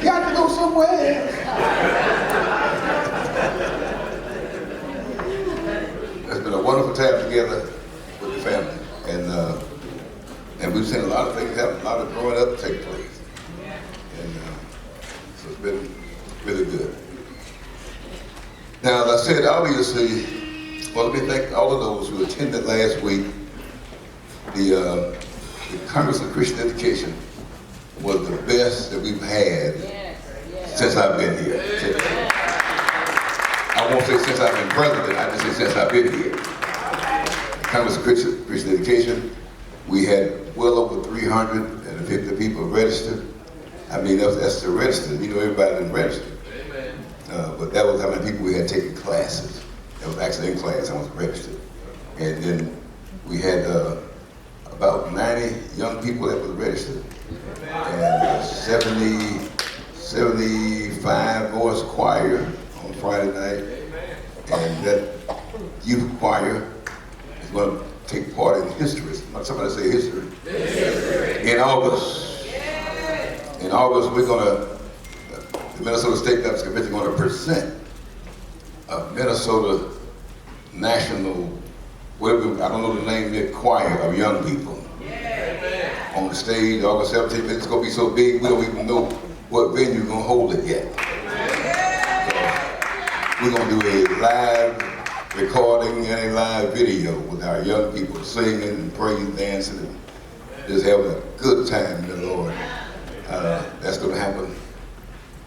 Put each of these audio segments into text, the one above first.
got to go somewhere else. It's been a wonderful time together with the family, and we've seen a lot of things happen, a lot of growing up take place, and so it's been really good. Now, as I said, obviously, well, let me thank all of those who attended last week. The Congress of Christian Education was the best that we've had since I've been here. I won't say since I've been president, I just say since I've been here. Congress of Christian Education, we had well over 350 people registered. I mean, that's the registered. You know, everybody didn't register. But that was how many people we had taking classes. That was actually in class, I was registered. And then we had about 90 young people that was registered. And 75 voice choir on Friday night. And that youth choir is going to take part in history. Somebody say history. In August. In August, we're going to, the Minnesota State Baptist Convention is going to present a Minnesota National, whatever, I don't know the name, that choir of young people. On the stage, August 17th, it's going to be so big, we don't even know what venue is going to hold it yet. So we're going to do a live recording and a live video with our young people singing and praying, dancing, and just having a good time in the Lord. That's going to happen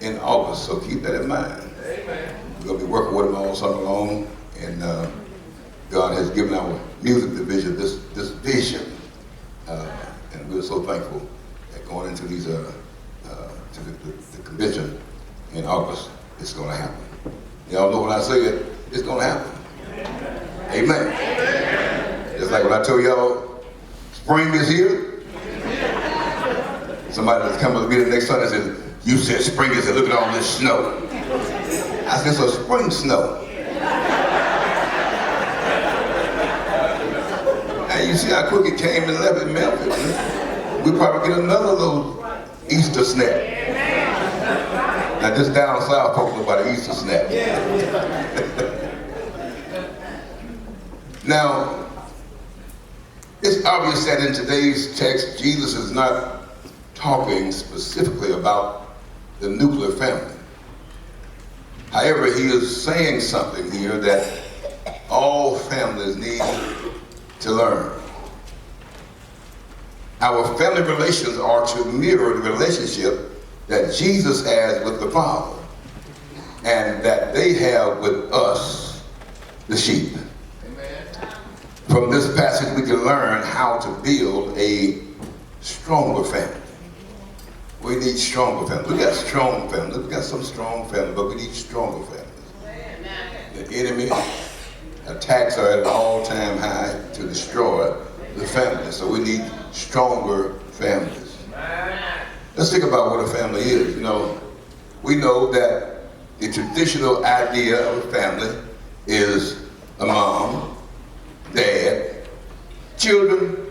in August, so keep that in mind. We're going to be working with them all summer long, and God has given our music division this vision. And we're so thankful that going into these to the convention in August, it's going to happen. Y'all know when I say it, it's going to happen. Amen. Just like when I told y'all, spring is here. Somebody that's coming to me the next Sunday says, "You said spring is here. Look at all this snow." I said, "So spring snow." And you see how quick it came and left, it melted. We probably get another little Easter snap. Now just down south, folks know about the Easter snap. Now, it's obvious that in today's text, Jesus is not talking specifically about the nuclear family. However, he is saying something here that all families need to learn. Our family relations are to mirror the relationship that Jesus has with the Father and that they have with us, the sheep. Amen. From this passage, we can learn how to build a stronger family. We need stronger families. We got strong families. We got some strong families, but we need stronger families. The enemy attacks are at an all-time high to destroy the family. So we need stronger families. Let's think about what a family is. You know, we know that the traditional idea of a family is a mom, dad, children,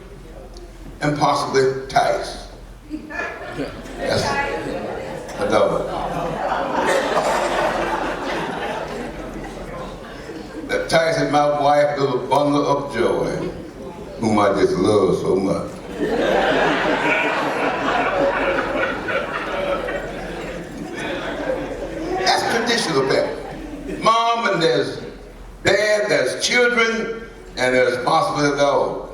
and possibly Tice. That's a dog. That Tice is my wife, little bundle of joy, whom I just love so much. That's traditional family. Mom, and there's dad, there's children, and there's possibly a dog.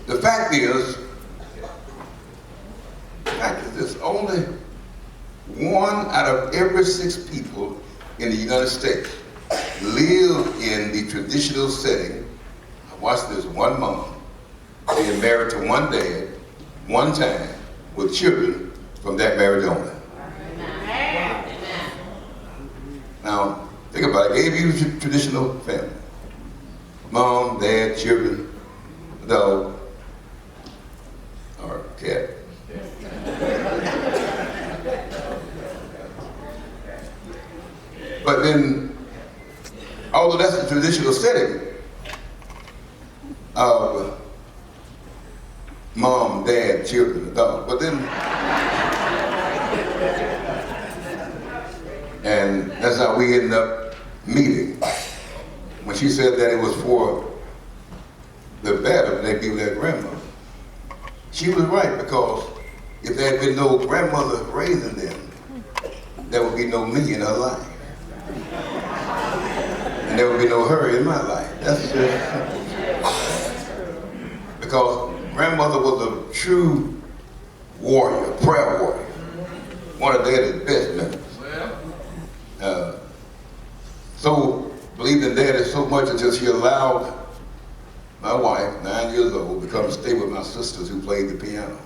The fact is this: only 1 out of every 6 people in the United States live in the traditional setting. Watch this: one mom being married to one dad, one time, with children from that marriage only. Amen. Now, think about it. I gave you the traditional family. Mom, dad, children, dog, or cat. But then, although that's the traditional setting of mom, dad, children, dog, but then And that's how we ended up meeting. When she said that it was for the better they be with their grandmother, she was right, because if there had been no grandmother raising them, there would be no me in her life. And there would be no her in my life. That's just because grandmother was a true warrior, prayer warrior, one of Daddy's best members. So believed in Daddy so much until she allowed my wife, 9 years old, to come stay with my sisters who played the piano.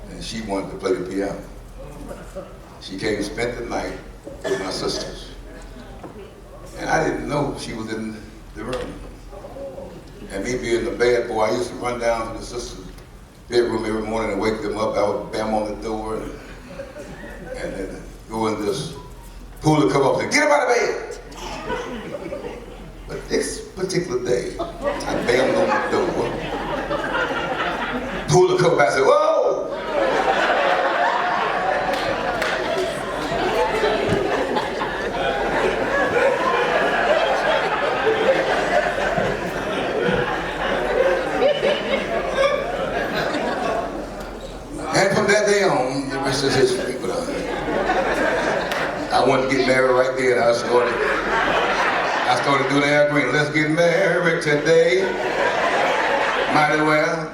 And she wanted to play the piano. She came and spent the night with my sisters. And I didn't know she was in the room. And me being the bad boy, I used to run down to the sisters' bedroom every morning and wake them up. I would bam on the door and then go in this pull the cover up and say, "Get him out of bed!" But this particular day, I bammed on the door, pulled the cover back and said, "Whoa!" And from that day on, the rest is history. But I wanted to get married right there, and I started doing the Al Green. Let's get married today. Might as well.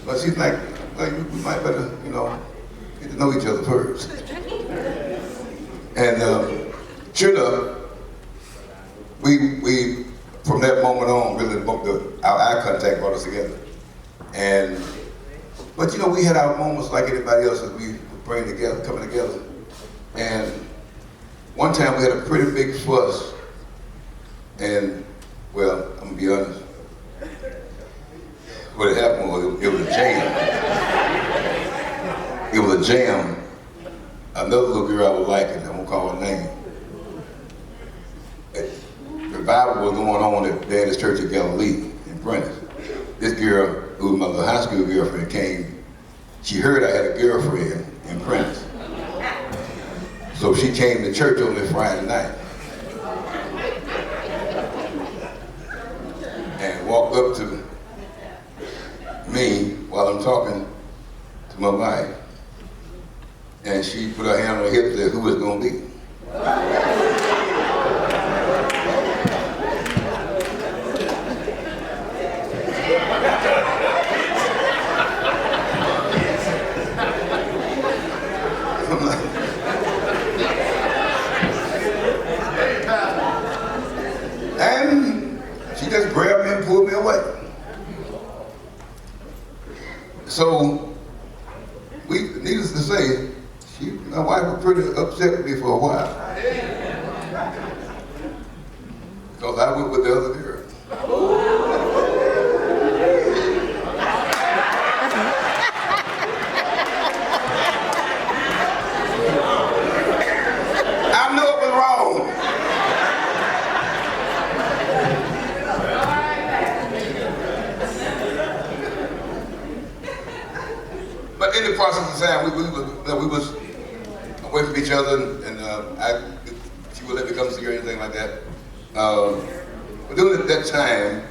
But she's like, well, we might better, get to know each other first. And sure enough, we from that moment on, really our eye contact brought us together. But we had our moments like anybody else as we were coming together. And one time we had a pretty big fuss. And, well, I'm gonna be honest. What had happened was it was a jam. It was a jam. Another little girl I was liking, I won't call her name. Revival was going on at Baptist Church of Galilee in Prentice. This girl, who was my little high school girlfriend, came. She heard I had a girlfriend in Prentice. So she came to church on this Friday night. And walked up to me while I'm talking to my wife. And she put her hand on her hip and said, "Who is it gonna be?" And she just grabbed me and pulled me away. So, needless to say, my wife was pretty upset with me for a while. Because I went with the other girl. I knew it was wrong. But in the process of time, we was away from each other, and she would let me come see her or anything like that. But during that time,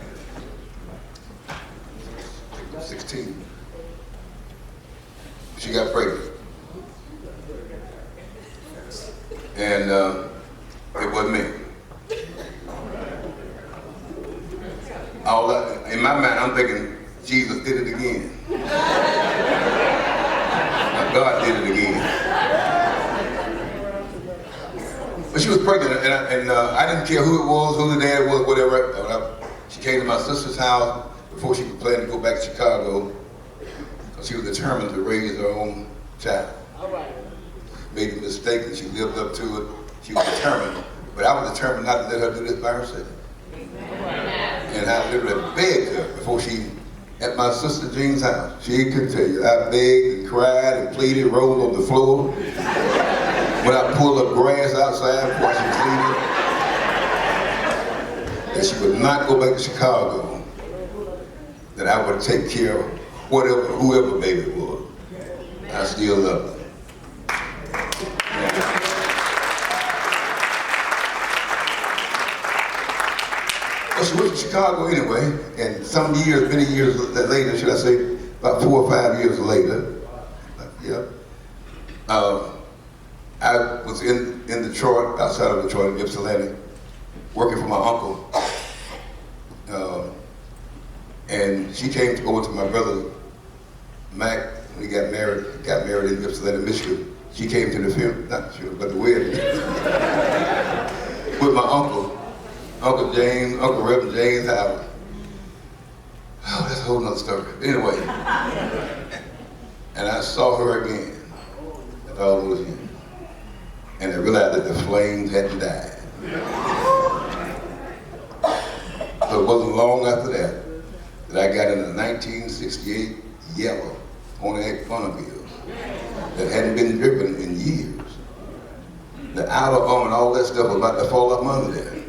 16, she got pregnant. And it wasn't me. In my mind, I'm thinking, Jesus did it again. God did it again. But she was pregnant, and I didn't care who it was, who the dad was, whatever. She came to my sister's house before she could plan to go back to Chicago, because she was determined to raise her own child. All right. Made a mistake, and she lived up to it. She was determined, but I was determined not to let her do this by herself. And I literally begged her before she, at my sister Jean's house. She could tell you, I begged and cried and pleaded, rolled on the floor. When I pulled up grass outside before she pleaded, that she would not go back to Chicago, that I would take care whatever, whoever baby it was. I still love them. Well, she went to Chicago anyway, and some years, many years later, should I say, about 4 or 5 years later, I was in Detroit, outside of Detroit, in Ypsilanti, working for my uncle. And she came over to my brother, Mac, when he got married in Ypsilanti, Michigan. She came to the funeral, not the funeral, but the wedding, with my uncle, Uncle Reverend James Howard. Oh, that's a whole nother story. Anyway, and I saw her again after all those years, and I realized that the flames hadn't died. So it wasn't long after that I got in a 1968 yellow Pontiac Bonneville that hadn't been driven in years. The outer arm and all that stuff was about to fall up under there.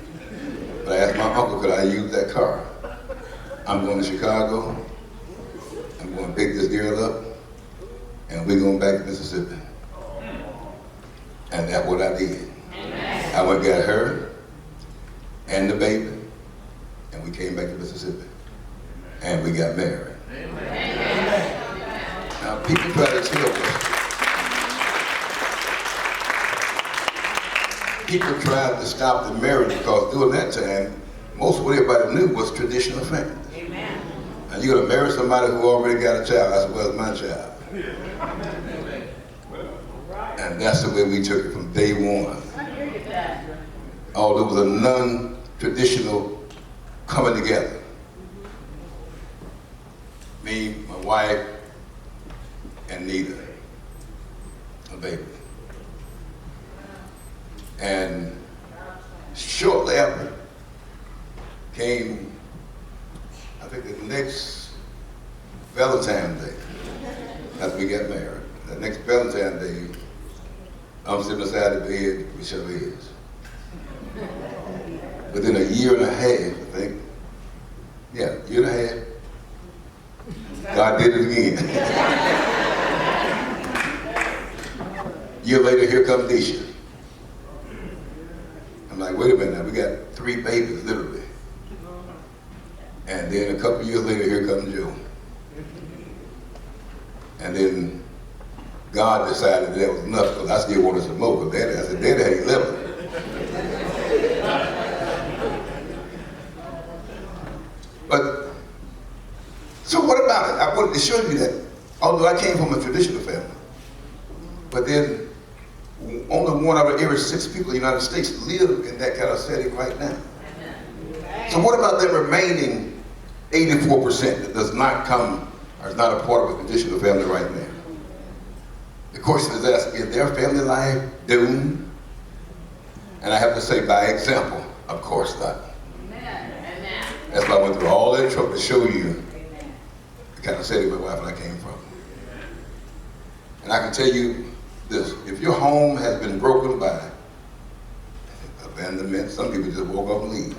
But I asked my uncle, could I use that car? I'm going to Chicago. I'm going to pick this girl up, and we're going back to Mississippi. And that's what I did. I went and got her and the baby, and we came back to Mississippi. And we got married. Now, people try to tell us. People tried to stop the marriage because during that time, most of what everybody knew was traditional family. Amen. And you're going to marry somebody who already got a child as well as my child. Amen. And that's the way we took it from day one. Although it was a non-traditional coming together. Me, my wife, and Nita, a baby. And shortly after came, I think the next Valentine's Day, after we got married. The next Valentine's Day, I'm sitting beside the bed with Chavez. Within a year and a half, I think, year and a half, God did it again. Year later, here comes Nisha. I'm like, wait a minute now, we got 3 babies, literally. And then a couple years later, here comes Joe. And then God decided that was enough, because I still wanted some more. But Daddy, I said, Daddy had 11. But, so what about it? I wanted to show you that, although I came from a traditional family, but then only 1 out of every 6 people in the United States live in that kind of setting right now. So what about the remaining 84% that does not come, or is not a part of a traditional family right now? The question is asked, is their family life doomed? And I have to say, by example, of course not. That's why I went through all that trouble to show you the kind of setting my wife and I came from. And I can tell you this, if your home has been broken by abandonment, some people just walk up and leave.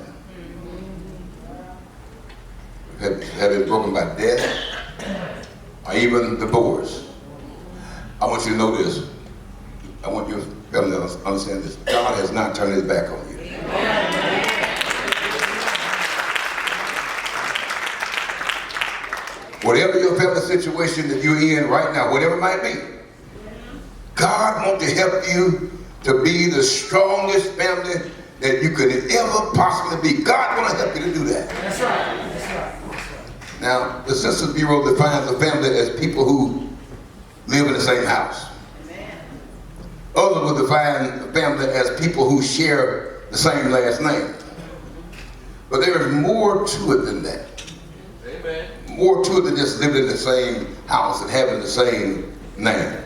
Have been broken by death or even divorce. I want you to know this. I want your family to understand this. God has not turned his back on you. Whatever your family situation that you're in right now, whatever it might be, God wants to help you to be the strongest family that you could ever possibly be. God wants to help you to do that. That's right. That's right. Now, the Census Bureau defines a family as people who live in the same house. Amen. Others will define a family as people who share the same last name. But there is more to it than that. Amen. More to it than just living in the same house and having the same name.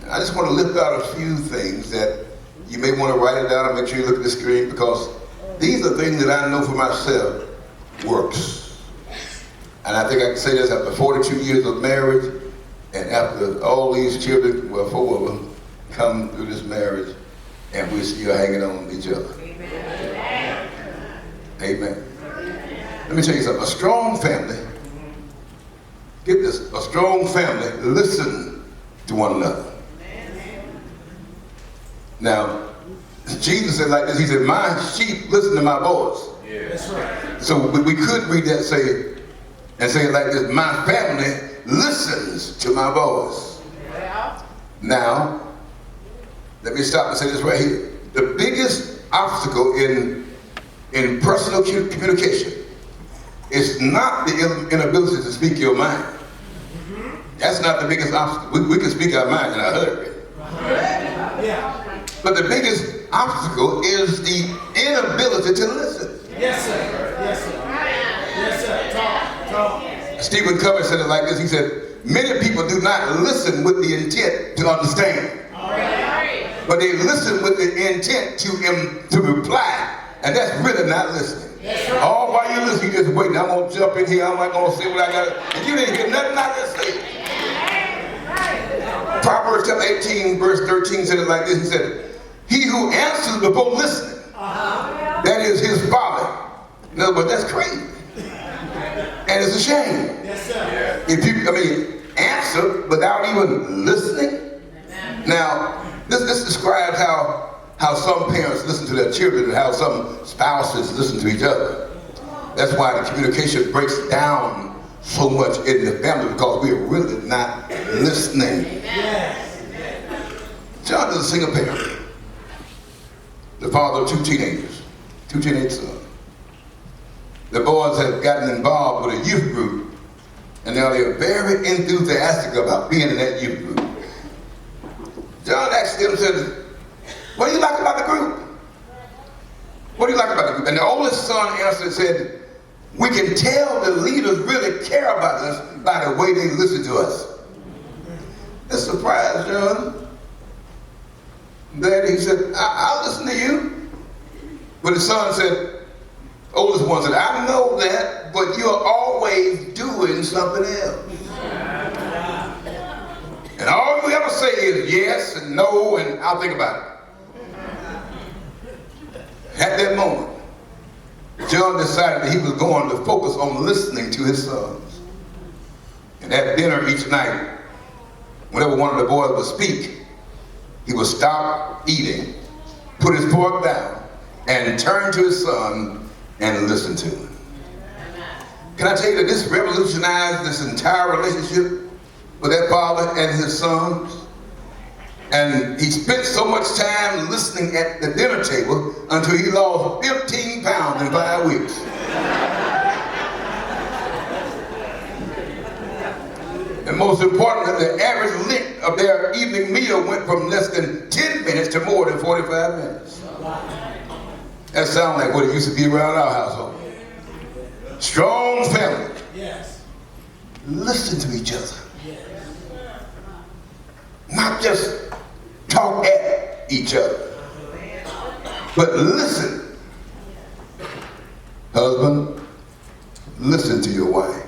I just want to lift out a few things that you may want to write it down and make sure you look at the screen, because these are things that I know for myself works. And I think I can say this after 42 years of marriage, and after all these children, well, 4 of them, come through this marriage, and we're still hanging on to each other. Amen. Amen. Let me tell you something. A strong family Get this, a strong family listen to one another. Now, Jesus said like this, he said, my sheep listen to my voice. Yeah. That's right. So we could read that say it like this, my family listens to my voice. Yeah. Now, let me stop and say this right here. The biggest obstacle in personal communication is not the inability to speak your mind. That's not the biggest obstacle. We can speak our mind in a hurry. Yeah. But the biggest obstacle is the inability to listen. Yes, sir. Yes, sir. Yes, sir. Talk. Stephen Covey said it like this. He said, many people do not listen with the intent to understand. All right. But they listen with the intent to reply. And that's really not listening. Yes, sir. All while you listen, you just waiting. I'm going to jump in here. I'm not going to say what I got. And you didn't hear nothing I just said. Proverbs chapter 18, verse 13 said it like this. He said, he who answers before listening, that is his folly. In other words, that's crazy. And it's a shame. Yes, sir. If you, answer without even listening. Now, this describes how some parents listen to their children and how some spouses listen to each other. That's why the communication breaks down so much in the family, because we're really not listening. Yes. John is a single parent, the father of two teenage sons. The boys have gotten involved with a youth group, and now they're very enthusiastic about being in that youth group. John asked them, said, what do you like about the group? What do you like about the group? And the oldest son answered and said, we can tell the leaders really care about us by the way they listen to us. That's a surprise, John. Then he said, I'll listen to you. But the son said, oldest one said, I know that, but you're always doing something else. And all you ever say is yes and no, and I'll think about it. At that moment, John decided that he was going to focus on listening to his sons. And at dinner each night, whenever one of the boys would speak, he would stop eating, put his fork down, and turn to his son and listen to him. Can I tell you that this revolutionized this entire relationship with that father and his sons? And he spent so much time listening at the dinner table until he lost 15 pounds in 5 weeks. And most importantly, the average length of their evening meal went from less than 10 minutes to more than 45 minutes. That sounds like what it used to be around our household. Strong family. Yes. Listen to each other. Not just talk at each other, but listen. Husband, listen to your wife.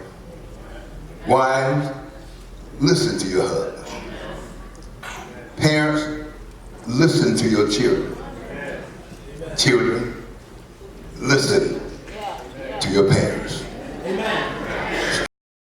Wives, listen to your husband. Parents, listen to your children. Children, listen